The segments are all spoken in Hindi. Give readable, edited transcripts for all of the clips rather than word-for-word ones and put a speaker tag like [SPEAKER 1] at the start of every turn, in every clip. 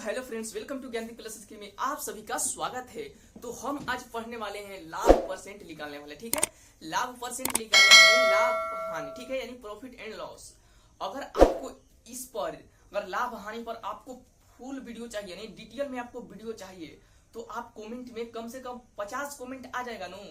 [SPEAKER 1] हेलो फ्रेंड्स, वेलकम टू ज्ञान क्लासेस में आप सभी का स्वागत है। तो हम आज पढ़ने वाले हैं लाभ परसेंट निकालने वाले। ठीक है, लाभ परसेंट निकालने वाले, लाभ हानि। ठीक है, यानी प्रॉफिट एंड लॉस। अगर आपको इस पर, अगर लाभ हानि पर आपको फुल वीडियो चाहिए, यानी डिटेल में आपको वीडियो चाहिए, तो आप कमेंट में कम से कम 50 कमेंट आ जाएगा नो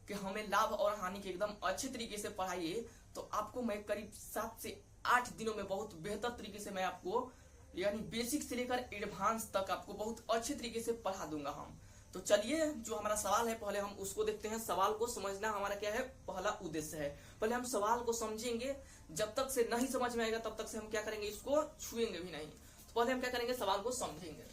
[SPEAKER 1] कि हमें लाभ और हानि के एकदम अच्छे तरीके से पढ़ाइए। तो आपको मैं करीब 7 से 8 दिनों में बहुत बेहतर तरीके से मैं आपको, यानी बेसिक से लेकर एडवांस तक आपको बहुत अच्छे तरीके से पढ़ा दूंगा हम। तो चलिए, जो हमारा सवाल है पहले हम उसको देखते हैं। सवाल को समझना हमारा क्या है, पहला उद्देश्य है। पहले हम सवाल को समझेंगे, जब तक से नहीं समझ में आएगा तब तक से हम क्या करेंगे, इसको छुएंगे भी नहीं। तो पहले हम क्या करेंगे, सवाल को समझेंगे।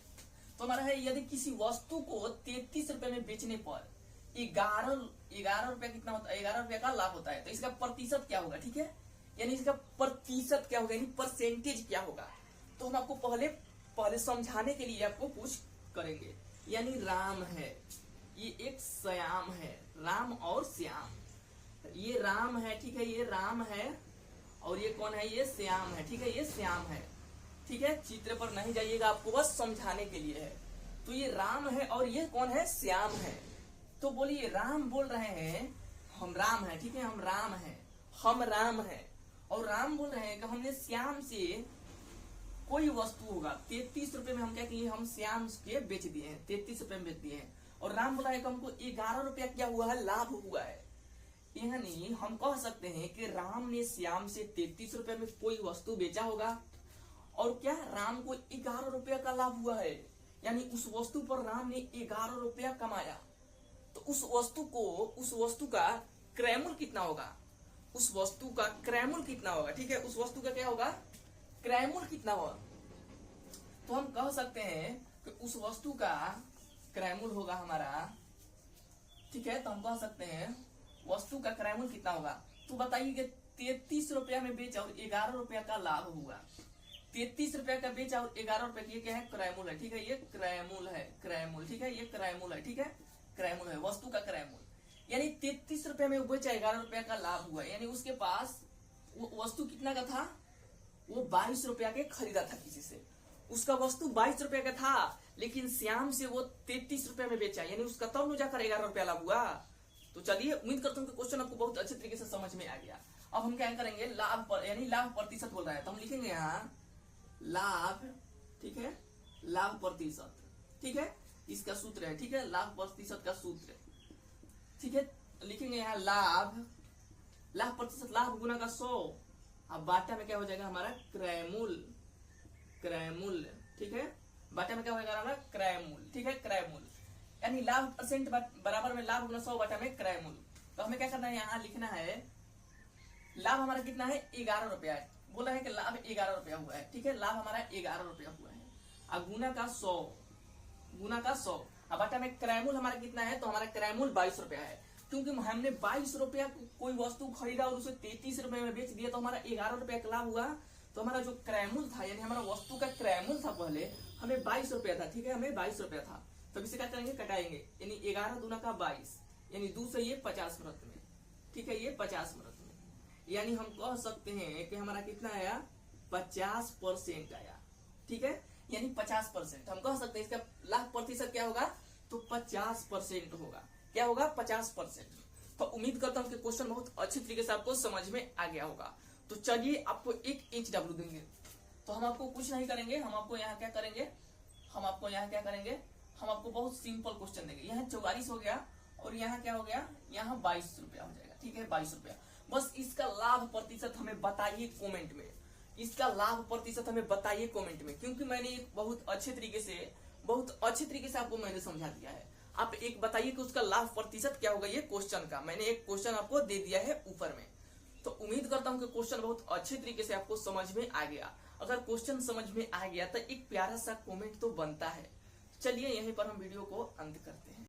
[SPEAKER 1] तो हमारा है, यदि किसी वस्तु को 33 रुपए में बेचने पर 11 रुपया कितना होता है, 11 रुपया का लाभ होता है, तो इसका प्रतिशत क्या होगा। ठीक है, यानी इसका प्रतिशत क्या होगा, यानी परसेंटेज क्या होगा। तो हम आपको पहले समझाने के लिए आपको कुछ करेंगे। यानी राम है, ये एक श्याम है, राम और श्याम। ये राम है, ठीक है, ये राम है, और ये कौन है, ये श्याम है। ठीक है, ये श्याम है। ठीक है, चित्र पर नहीं जाइएगा, आपको बस समझाने के लिए है। तो ये राम है और ये कौन है, श्याम है। तो बोलिए, राम बोल रहे हैं हम राम है, ठीक है, हम राम है, हम राम है, और राम बोल रहे हैं कि हमने श्याम से कोई वस्तु होगा 33 रुपए में, हम क्या किए, हम श्याम के बेच दिए हैं, 33 रुपए में बेच दिए हैं। और राम बोला है कि हमको 11 रुपया क्या हुआ है, लाभ हुआ है। यानी हम कह सकते हैं कि राम ने श्याम से 33 रुपए में कोई वस्तु बेचा होगा, और क्या राम को 11 रुपया का लाभ हुआ है। यानी उस वस्तु पर राम ने 11 रुपया कमाया। तो उस वस्तु का क्रयमूल कितना होगा, उस वस्तु का क्रयमूल कितना होगा। ठीक है, उस वस्तु का क्या होगा, क्रयमूल कितना होगा। तो हम कह सकते हैं कि उस वस्तु का क्रयमूल होगा हमारा। ठीक है, तो हम कह सकते हैं वस्तु का क्रयमूल कितना होगा। तो बताइए कि 33 रुपया में बेचा और 11 रुपया का लाभ हुआ। 33 रुपया का बेचा और 11 रुपया, ये क्या है, क्रयमूल है। ठीक है, ये क्रयमूल है, क्रयमूल। ठीक है, ये क्रयमूल है। ठीक है, क्रयमूल है, वस्तु का क्रयमूल। यानी 33 रुपया में बेचा, 11 रुपया का लाभ हुआ। यानी उसके पास वो वस्तु कितना का था, वो 22 रुपया के खरीदा था किसी से। उसका वस्तु 22 रुपया का था, लेकिन श्याम से वो 33 रुपया में बेचा, यानी उसका तब न जाकर 11 रुपया लाभ हुआ। तो चलिए, उम्मीद करता हूँ कि क्वेश्चन आपको बहुत अच्छे तरीके से समझ में आ गया। अब हम क्या करेंगे, लाभ पर, यानी लाभ प्रतिशत बोल रहा है, तो हम लिखेंगे यहाँ लाभ। ठीक है, लाभ प्रतिशत। ठीक है, इसका सूत्र है। ठीक है, लाभ प्रतिशत का सूत्र। ठीक है, लिखेंगे यहाँ लाभ प्रतिशत, लाभ गुना का 100। अब बाटा में क्या हो जाएगा हमारा, क्रयमूल। ठीक है, बाटा में क्या हो जाएगा हमारा, क्रयमूल। ठीक है, क्रयमूल, यानी लाभ परसेंट बराबर में लाभ गुना 100 बाटा में क्रयमूल। तो हमें क्या करना है, यहाँ लिखना है लाभ हमारा कितना है, 11 रुपया है। बोला है कि लाभ 11 रुपया हुआ है। ठीक है, लाभ हमारा 11 रुपया हुआ है, अब गुना का 100। अब बाटा में क्रयमूल हमारा कितना है, तो हमारा क्रयमूल 22 रुपया है। क्योंकि हमने 22 रुपया कोई वस्तु खरीदा और उसे 33 रुपए में बेच दिया, तो हमारा 11 रुपया का लाभ हुआ। तो हमारा जो क्रयमूल था, यानी हमारा वस्तु का क्रयमूल था, पहले हमें 22 रुपया था। ठीक है, हमें 22 रुपया था। तो इसे क्या करेंगे, कटाएंगे, यानी 11 दूना का 22, यानी 2 से ये 50 मिनट में। ठीक है, ये 50 मिनट में, यानी हम कह सकते हैं कि हमारा कितना आया, 50% आया। ठीक है, यानी 50% हम कह सकते हैं। इसका लाभ प्रतिशत क्या होगा, तो 50% होगा। क्या होगा, 50%। तो उम्मीद करता हूं कि क्वेश्चन बहुत अच्छे तरीके से आपको समझ में आ गया होगा। तो चलिए, आपको एक HW देंगे, तो हम आपको कुछ नहीं करेंगे, हम आपको यहाँ क्या करेंगे, हम आपको बहुत सिंपल क्वेश्चन देंगे। यहाँ 44 हो गया, और यहाँ क्या हो गया, यहाँ 22 रुपया हो जाएगा। ठीक है, 22 रुपया। बस इसका लाभ प्रतिशत हमें बताइए कॉमेंट में, इसका लाभ प्रतिशत हमें बताइए कॉमेंट में, क्योंकि मैंने बहुत अच्छे तरीके से आपको मैंने समझा दिया है। आप एक बताइए कि उसका लाभ प्रतिशत क्या होगा। ये क्वेश्चन का मैंने एक क्वेश्चन आपको दे दिया है ऊपर में। तो उम्मीद करता हूं कि क्वेश्चन बहुत अच्छे तरीके से आपको समझ में आ गया। अगर क्वेश्चन समझ में आ गया तो एक प्यारा सा कमेंट तो बनता है। चलिए, यहीं पर हम वीडियो को अंत करते हैं।